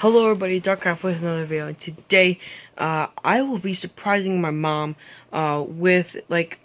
Hello everybody, Darkcraft with another video, and today, I will be surprising my mom, with, what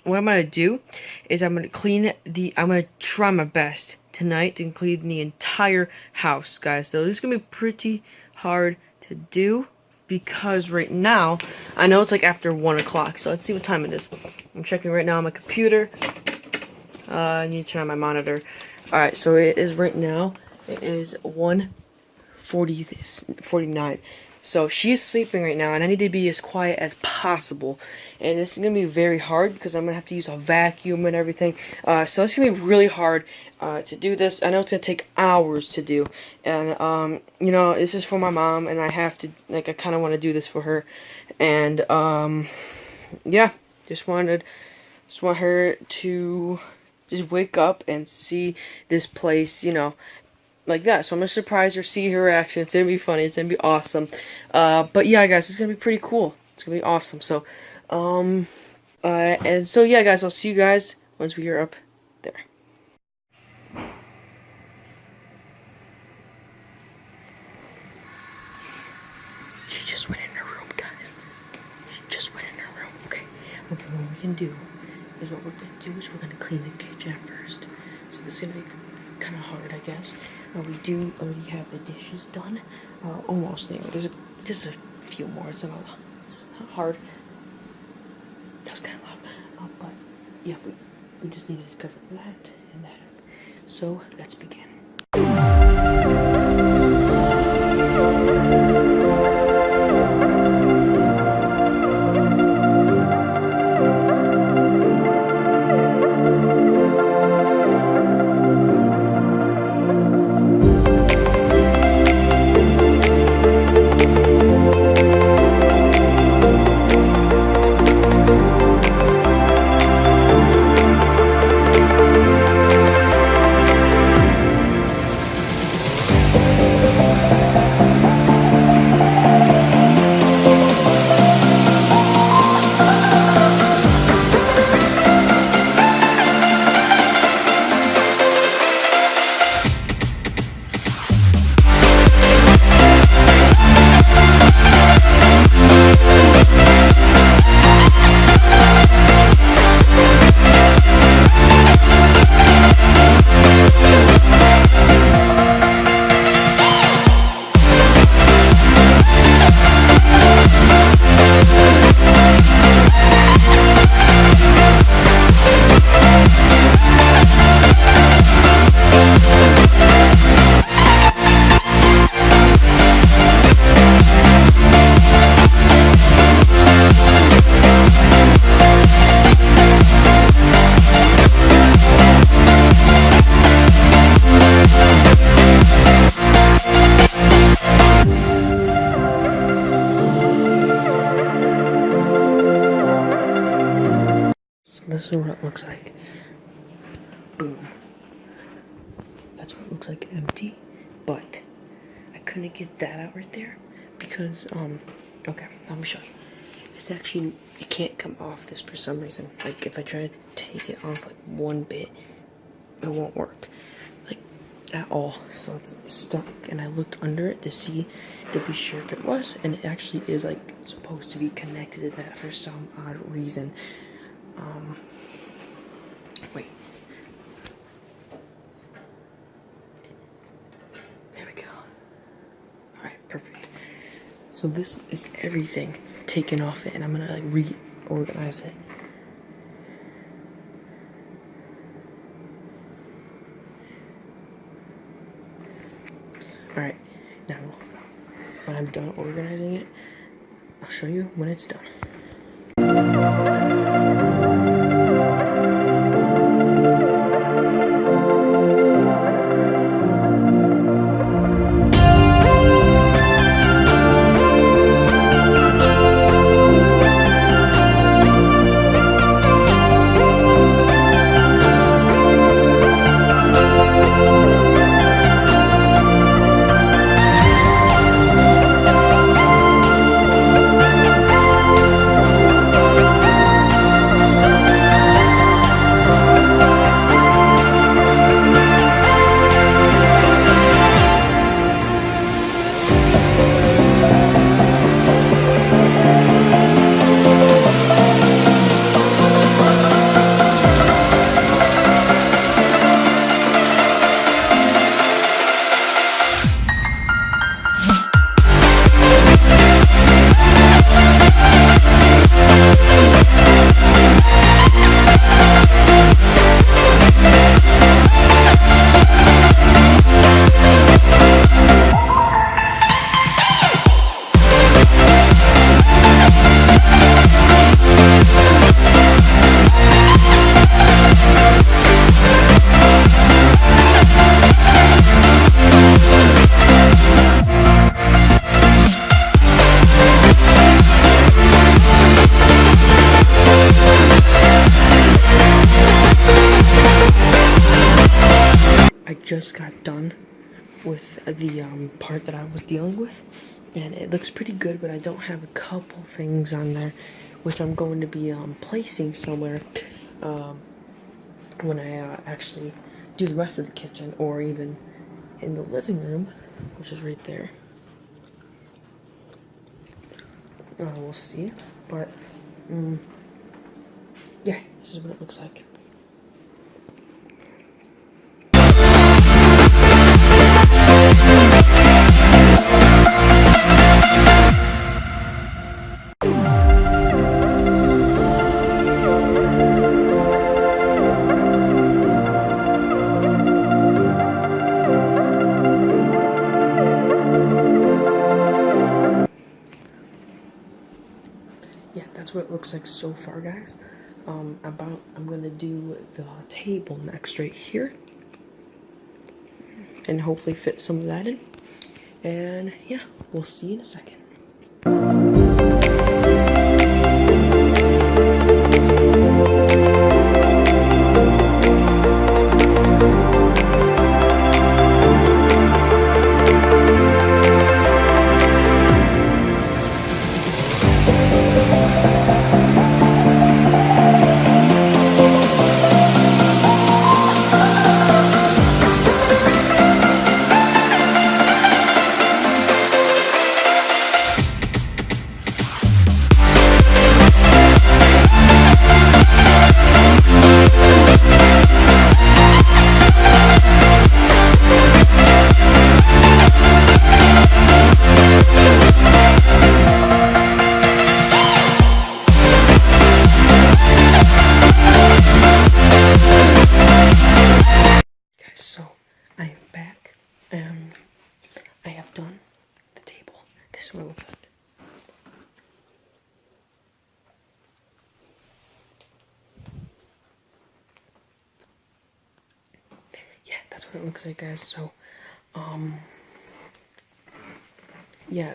I'm gonna do is I'm gonna try my best tonight to clean the entire house, guys. So this is gonna be pretty hard to do, because right now, I know it's like after 1 o'clock, so let's see what time it is. I'm checking right now on my computer. I need to turn on my monitor. Alright, so it is right now, it is 1:49. So she's sleeping right now, and I need to be as quiet as possible. And it's gonna be very hard because I'm gonna have to use a vacuum and everything. So it's gonna be really hard to do this. I know it's gonna take hours to do, and this is for my mom, and I have to I kind of want to do this for her, and yeah, just want her to just wake up and see this place, like that. So I'm gonna surprise her, see her reaction. It's gonna be funny. It's gonna be awesome. But yeah, guys, it's gonna be pretty cool. It's gonna be awesome. So, and so yeah, guys, I'll see you guys once we are up there. She just went in her room, guys. She just went in her room. Okay. Okay. What we can do is we're gonna clean the kitchen first. So this is gonna be kind of hard, I guess. We do already have the dishes done, almost. There's just a few more. It's not hard. That was kind of loud, but yeah, we just need to cover that and that up. So let's begin. This is what it looks like. Boom. That's what it looks like empty. But I couldn't get that out right there because okay, let me show you. It's actually, it can't come off this for some reason. Like if I try to take it off like one bit, it won't work. Like at all. So it's stuck, and I looked under it to be sure if it was, and it actually is like supposed to be connected to that for some odd reason. Wait. There we go. Alright, perfect. So this is everything taken off it, and I'm gonna reorganize it. Alright, now when I'm done organizing it, I'll show you when it's done. just got done with the part that I was dealing with, and it looks pretty good, but I don't have a couple things on there which I'm going to be placing somewhere when I actually do the rest of the kitchen, or even in the living room, which is right there. We'll see, but yeah, this is what it looks like. Yeah, that's what it looks like so far, guys. I'm gonna do the table next right here, and hopefully fit some of that in. And yeah, we'll see you in a second. So, I am back, and I have done the table. This is what it looks like. Yeah, that's what it looks like, guys. So, yeah,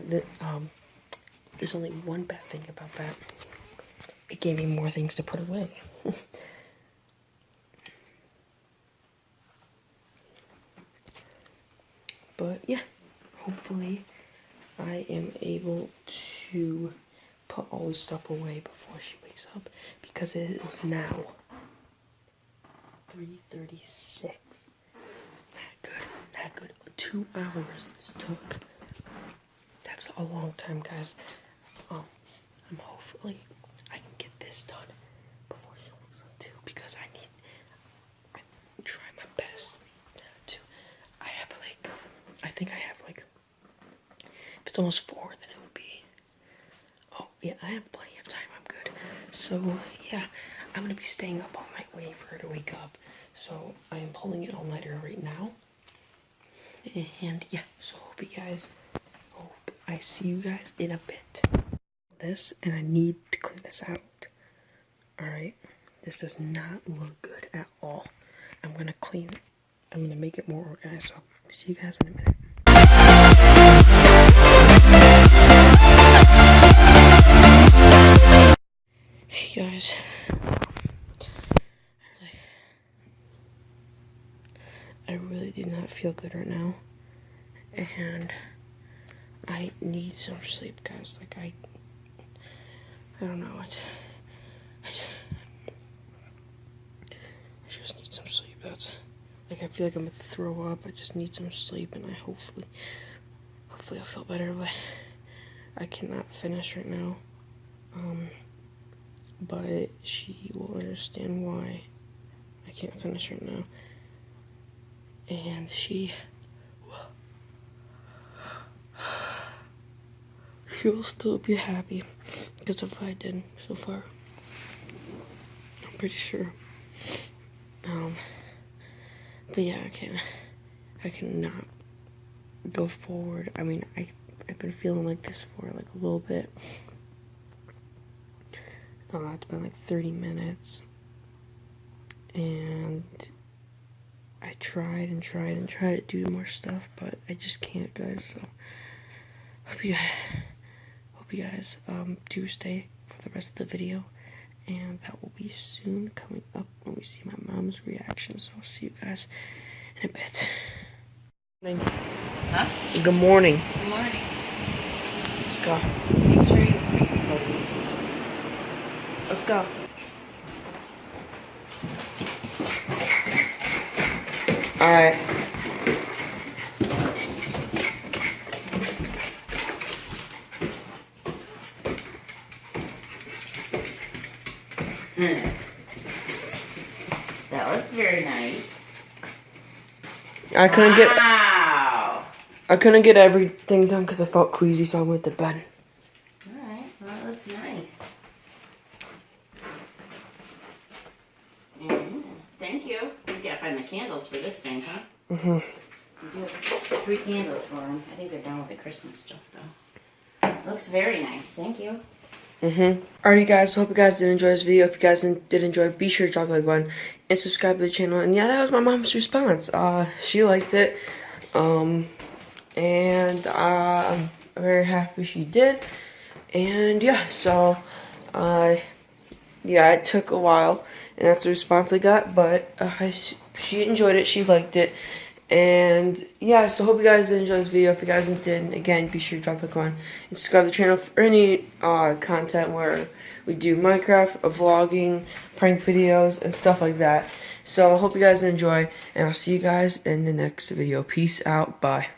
there's only one bad thing about that. It gave me more things to put away. But yeah, hopefully I am able to put all this stuff away before she wakes up, because it is now 3:36. Not good, not good. 2 hours this took. That's a long time, guys. I'm hopefully I can get this done before she wakes up too, because I try my best to. I think I have like, if it's almost 4, then it would be, oh yeah, I have plenty of time, I'm good. So yeah, I'm gonna be staying up all night waiting for her to wake up. So I am pulling an all-nighter right now. And yeah, so hope I see you guys in a bit. This, and I need to clean this out. Alright, this does not look good at all. I'm gonna make it more organized, so see you guys in a minute. Hey guys, I really do not feel good right now, and I need some sleep, guys. Like I don't know what. I just need some sleep. That's like, I feel like I'm about to throw up. I just need some sleep, and hopefully I'll feel better. But I cannot finish right now. But she will understand why I can't finish right now, and she'll still be happy because of what I did so far. I'm pretty sure. But yeah, I cannot go forward. I mean, I've been feeling like this for like a little bit. It's been like 30 minutes, and I tried to do more stuff, but I just can't, guys. So hope you guys do stay for the rest of the video, and that will be soon coming up when we see my mom's reaction. So I'll see you guys in a bit. Huh? Good morning. Good morning. Let's go. Make sure you pre-code. Let's go. Alright. That looks very nice. I Wow. couldn't get everything done because I felt queasy, so I went to bed. Alright, well that looks nice. Thank you. You gotta find the candles for this thing, huh? Mm-hmm. You do have 3 candles for them. I think they're done with the Christmas stuff, though. Looks very nice. Thank you. Alrighty guys, so hope you guys did enjoy this video. If you guys did enjoy, be sure to drop a like button and subscribe to the channel. And yeah, that was my mom's response. She liked it. And I'm very happy she did. And yeah, so yeah, it took a while, and that's the response I got, but she enjoyed it, she liked it, and yeah, so hope you guys did enjoy this video. If you guys did, again, be sure to drop a like on and subscribe to the channel for any content where we do Minecraft, vlogging, prank videos, and stuff like that. So I hope you guys enjoy, and I'll see you guys in the next video. Peace out, bye.